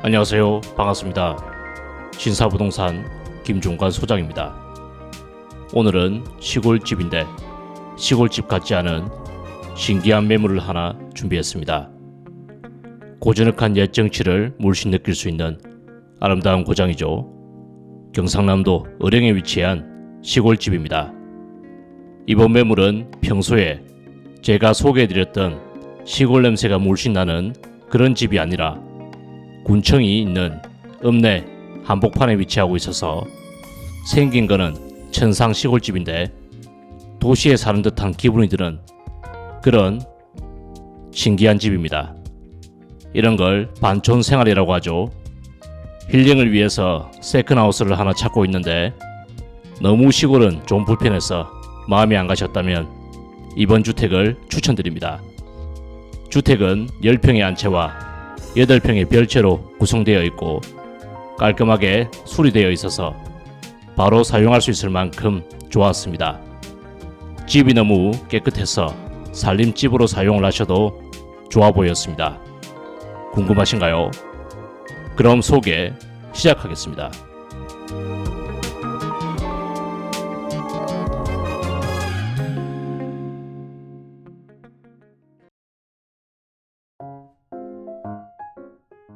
안녕하세요. 반갑습니다. 신사부동산 김종관 소장입니다. 오늘은 시골집인데 시골집 같지 않은 신기한 매물을 하나 준비했습니다. 고즈넉한 옛 정치를 물씬 느낄 수 있는 아름다운 고장이죠. 경상남도 의령에 위치한 시골집입니다. 이번 매물은 평소에 제가 소개해드렸던 시골 냄새가 물씬 나는 그런 집이 아니라 군청이 있는 읍내 한복판에 위치하고 있어서 생긴 거는 천상 시골집인데 도시에 사는 듯한 기분이 드는 그런 신기한 집입니다. 이런 걸 반촌 생활이라고 하죠. 힐링을 위해서 세컨하우스를 하나 찾고 있는데 너무 시골은 좀 불편해서 마음이 안 가셨다면 이번 주택을 추천드립니다. 주택은 10평의 한 채와 8평의 별채로 구성되어 있고 깔끔하게 수리되어 있어서 바로 사용할 수 있을 만큼 좋았습니다. 집이 너무 깨끗해서 살림집으로 사용을 하셔도 좋아 보였습니다. 궁금하신가요? 그럼 소개 시작하겠습니다.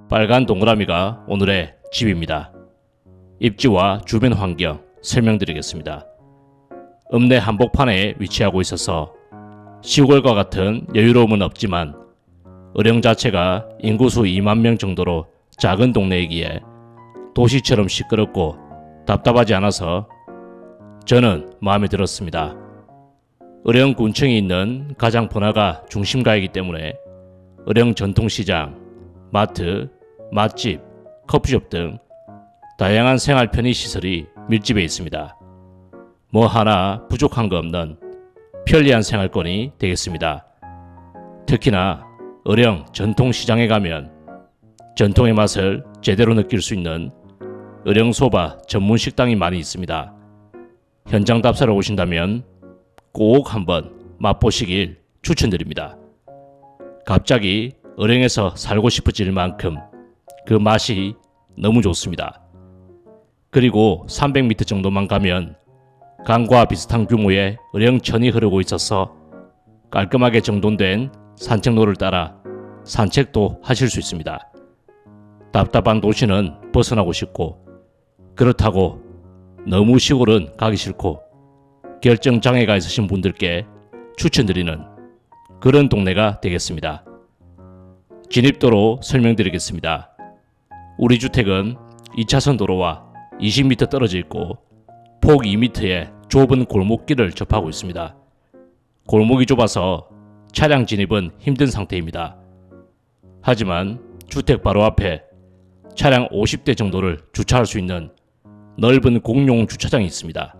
빨간 동그라미가 오늘의 집입니다. 입지와 주변 환경 설명드리겠습니다. 읍내 한복판에 위치하고 있어서 시골과 같은 여유로움은 없지만 의령 자체가 인구수 2만 명 정도로 작은 동네이기에 도시처럼 시끄럽고 답답하지 않아서 저는 마음에 들었습니다. 의령 군청이 있는 가장 번화가 중심가이기 때문에 의령 전통시장, 마트, 맛집, 커피숍 등 다양한 생활 편의시설이 밀집해 있습니다. 뭐 하나 부족한 거 없는 편리한 생활권이 되겠습니다. 특히나 의령 전통시장에 가면 전통의 맛을 제대로 느낄 수 있는 의령소바 전문 식당이 많이 있습니다. 현장 답사로 오신다면 꼭 한번 맛보시길 추천드립니다. 갑자기 의령에서 살고 싶어질 만큼 그 맛이 너무 좋습니다. 그리고 300m 정도만 가면 강과 비슷한 규모의 의령천이 흐르고 있어서 깔끔하게 정돈된 산책로를 따라 산책도 하실 수 있습니다. 답답한 도시는 벗어나고 싶고 그렇다고 너무 시골은 가기 싫고 결정장애가 있으신 분들께 추천드리는 그런 동네가 되겠습니다. 진입도로 설명드리겠습니다. 우리 주택은 2차선 도로와 20m 떨어져 있고 폭 2m의 좁은 골목길을 접하고 있습니다. 골목이 좁아서 차량 진입은 힘든 상태입니다. 하지만 주택 바로 앞에 차량 50대 정도를 주차할 수 있는 넓은 공용 주차장이 있습니다.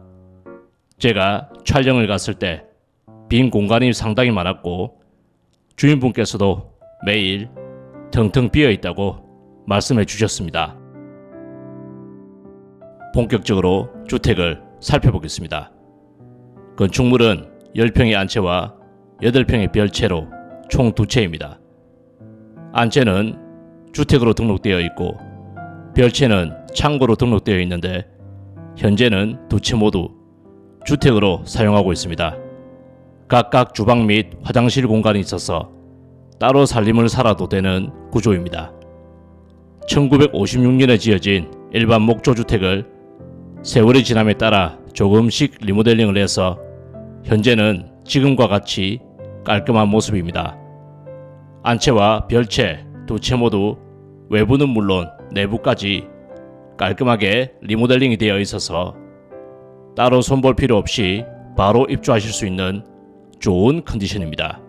제가 촬영을 갔을 때 빈 공간이 상당히 많았고 주인분께서도 매일 텅텅 비어 있다고 말씀해 주셨습니다. 본격적으로 주택을 살펴보겠습니다. 건축물은 10평의 안채와 8평의 별채로 총 2채입니다. 안채는 주택으로 등록되어 있고 별채는 창고로 등록되어 있는데 현재는 2채 모두 주택으로 사용하고 있습니다. 각각 주방 및 화장실 공간이 있어서 따로 살림을 살아도 되는 구조입니다. 1956년에 지어진 일반 목조주택을 세월이 지남에 따라 조금씩 리모델링을 해서 현재는 지금과 같이 깔끔한 모습입니다. 안채와 별채 2채 모두 외부는 물론 내부까지 깔끔하게 리모델링이 되어 있어서 따로 손볼 필요 없이 바로 입주하실 수 있는 좋은 컨디션입니다.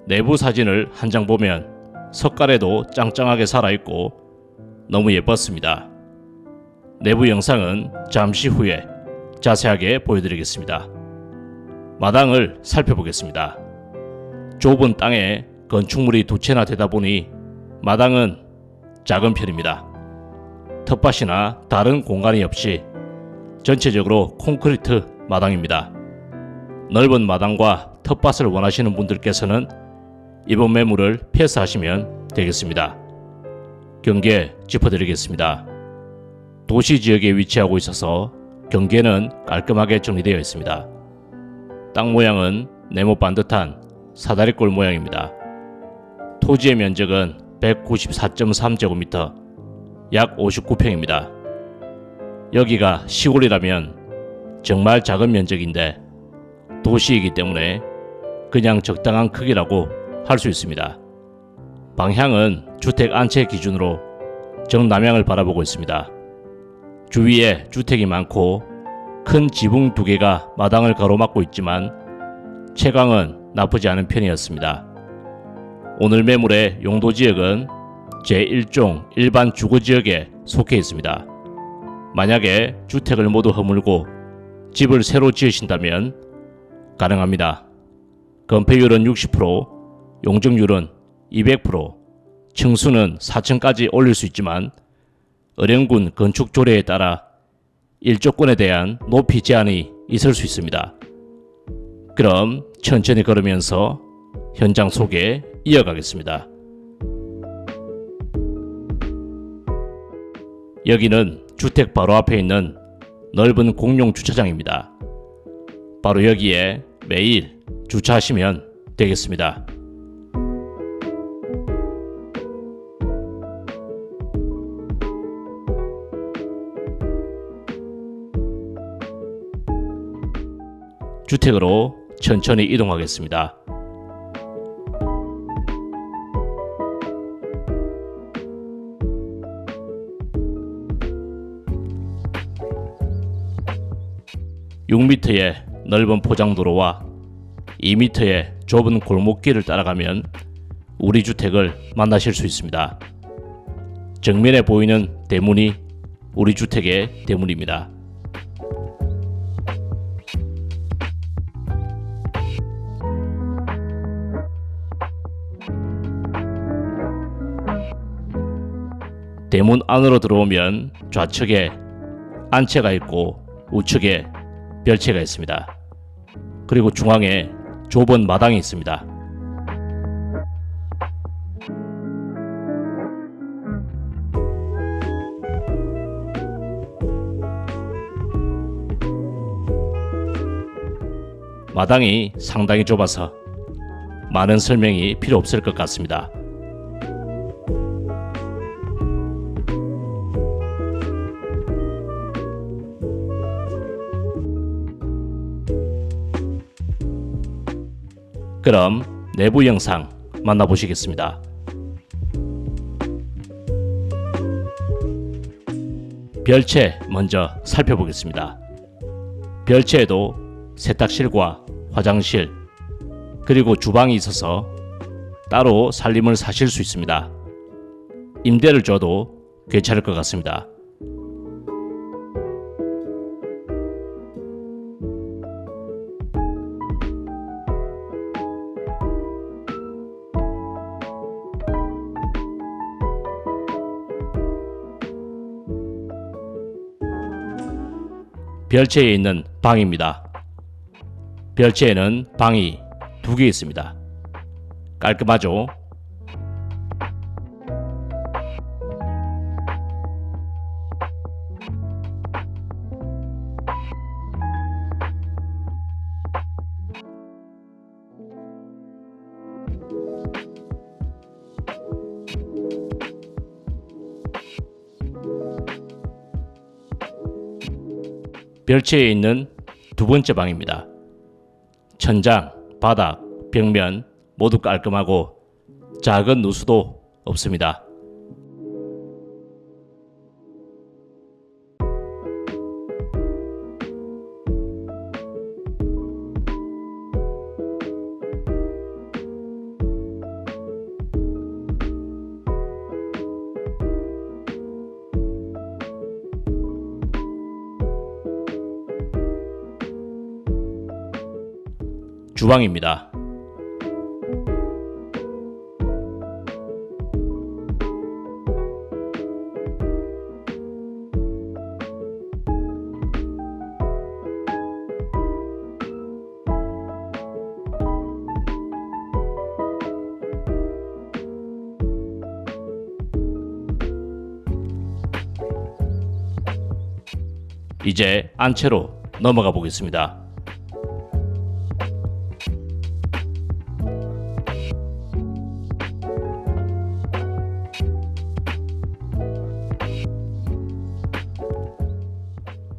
내부 사진을 한 장 보면 석가래도 짱짱하게 살아있고 너무 예뻤습니다. 내부 영상은 잠시 후에 자세하게 보여드리겠습니다. 마당을 살펴보겠습니다. 좁은 땅에 건축물이 2채나 되다 보니 마당은 작은 편입니다. 텃밭이나 다른 공간이 없이 전체적으로 콘크리트 마당입니다. 넓은 마당과 텃밭을 원하시는 분들께서는 이번 매물을 패스하시면 되겠습니다. 경계 짚어드리겠습니다. 도시 지역에 위치하고 있어서 경계는 깔끔하게 정리되어 있습니다. 땅 모양은 네모 반듯한 사다리꼴 모양입니다. 토지의 면적은 194.3제곱미터, 약 59평입니다. 여기가 시골이라면 정말 작은 면적인데 도시이기 때문에 그냥 적당한 크기라고 할 수 있습니다. 방향은 주택 안채 기준으로 정남향을 바라보고 있습니다. 주위에 주택이 많고 큰 지붕 2개가 마당을 가로막고 있지만 채광은 나쁘지 않은 편이었습니다. 오늘 매물의 용도지역은 제1종 일반 주거지역에 속해 있습니다. 만약에 주택을 모두 허물고 집을 새로 지으신다면 가능합니다. 건폐율은 60%, 용적률은 200%, 층수는 4층까지 올릴 수 있지만 의령군 건축 조례에 따라 일조권에 대한 높이 제한이 있을 수 있습니다. 그럼 천천히 걸으면서 현장 소개 이어가겠습니다. 여기는 주택 바로 앞에 있는 넓은 공용 주차장입니다. 바로 여기에 매일 주차하시면 되겠습니다. 주택으로 천천히 이동하겠습니다. (6m의) 넓은 포장도로와 (2m의) 좁은 골목길을 따라가면 우리 주택을 만나실 수 있습니다. 정면에 보이는 대문이 우리 주택의 대문입니다. 대문 안으로 들어오면 좌측에 안채가 있고 우측에 별채가 있습니다. 그리고 중앙에 좁은 마당이 있습니다. 마당이 상당히 좁아서 많은 설명이 필요 없을 것 같습니다. 그럼 내부 영상 만나보시겠습니다. 별채 먼저 살펴보겠습니다. 별채에도 세탁실과 화장실 그리고 주방이 있어서 따로 살림을 사실 수 있습니다. 임대를 줘도 괜찮을 것 같습니다. 별채에 있는 방입니다. 별채에는 방이 2개 있습니다. 깔끔하죠? 별채에 있는 2번째 방입니다. 천장, 바닥, 벽면 모두 깔끔하고 작은 누수도 없습니다. 주방입니다. 이제 안채로 넘어가 보겠습니다.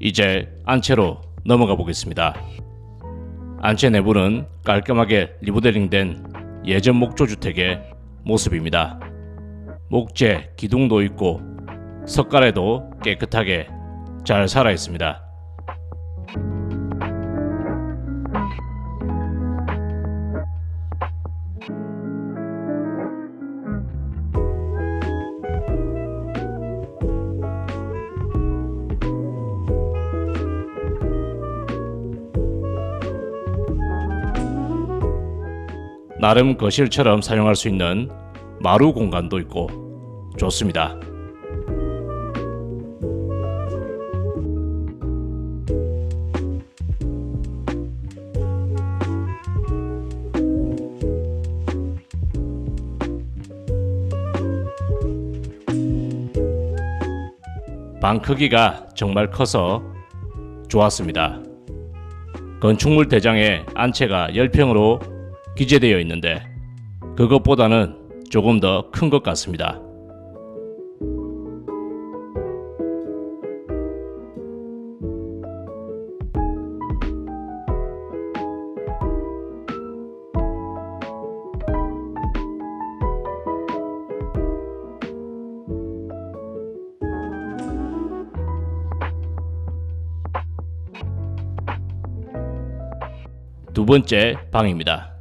이제 안채로 넘어가 보겠습니다. 안채 내부는 깔끔하게 리모델링된 예전 목조주택의 모습입니다. 목재, 기둥도 있고 석가래도 깨끗하게 잘 살아 있습니다. 나름 거실처럼 사용할 수 있는 마루 공간도 있고 좋습니다. 방 크기가 정말 커서 좋았습니다. 건축물 대장에 안채가 10평으로 기재되어 있는데 그것보다는 조금 더 큰 것 같습니다. 두 번째 방입니다.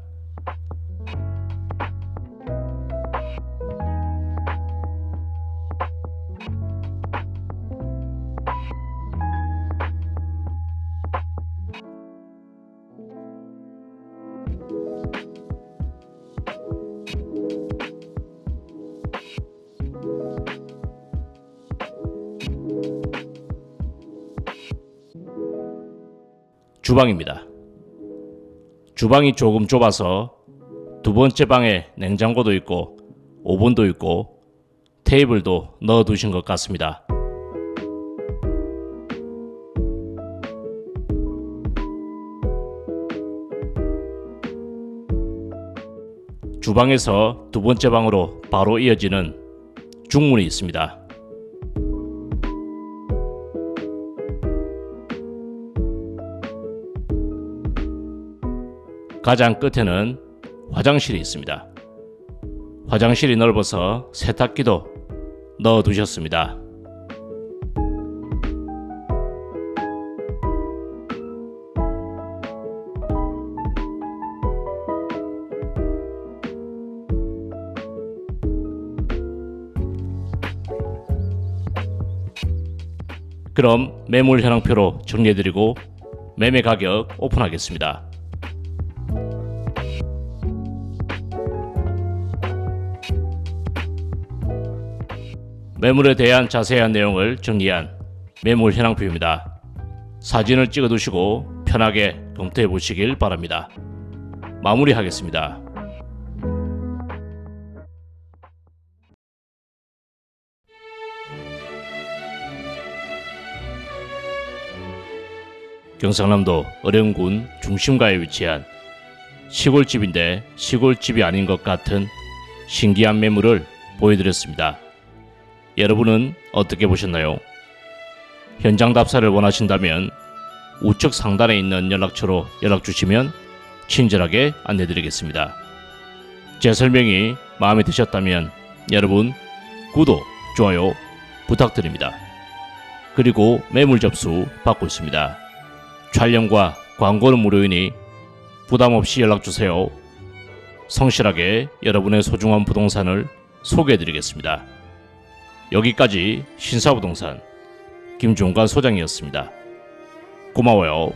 주방입니다. 주방이 조금 좁아서 두 번째 방에 냉장고도 있고 오븐도 있고 테이블도 넣어 두신 것 같습니다. 주방에서 두 번째 방으로 바로 이어지는 중문이 있습니다. 가장 끝에는 화장실이 있습니다. 화장실이 넓어서 세탁기도 넣어 두셨습니다. 그럼 매물 현황표로 정리해드리고 매매 가격 오픈하겠습니다. 매물에 대한 자세한 내용을 정리한 매물 현황표입니다. 사진을 찍어 두시고 편하게 검토해 보시길 바랍니다. 마무리하겠습니다. 경상남도 어령군 중심가에 위치한 시골집인데 시골집이 아닌 것 같은 신기한 매물을 보여드렸습니다. 여러분은 어떻게 보셨나요? 현장 답사를 원하신다면 우측 상단에 있는 연락처로 연락 주시면 친절하게 안내드리겠습니다. 제 설명이 마음에 드셨다면 여러분 구독, 좋아요 부탁드립니다. 그리고 매물 접수 받고 있습니다. 촬영과 광고는 무료이니 부담없이 연락주세요. 성실하게 여러분의 소중한 부동산을 소개해드리겠습니다. 여기까지 신사부동산 김종관 소장이었습니다. 고마워요.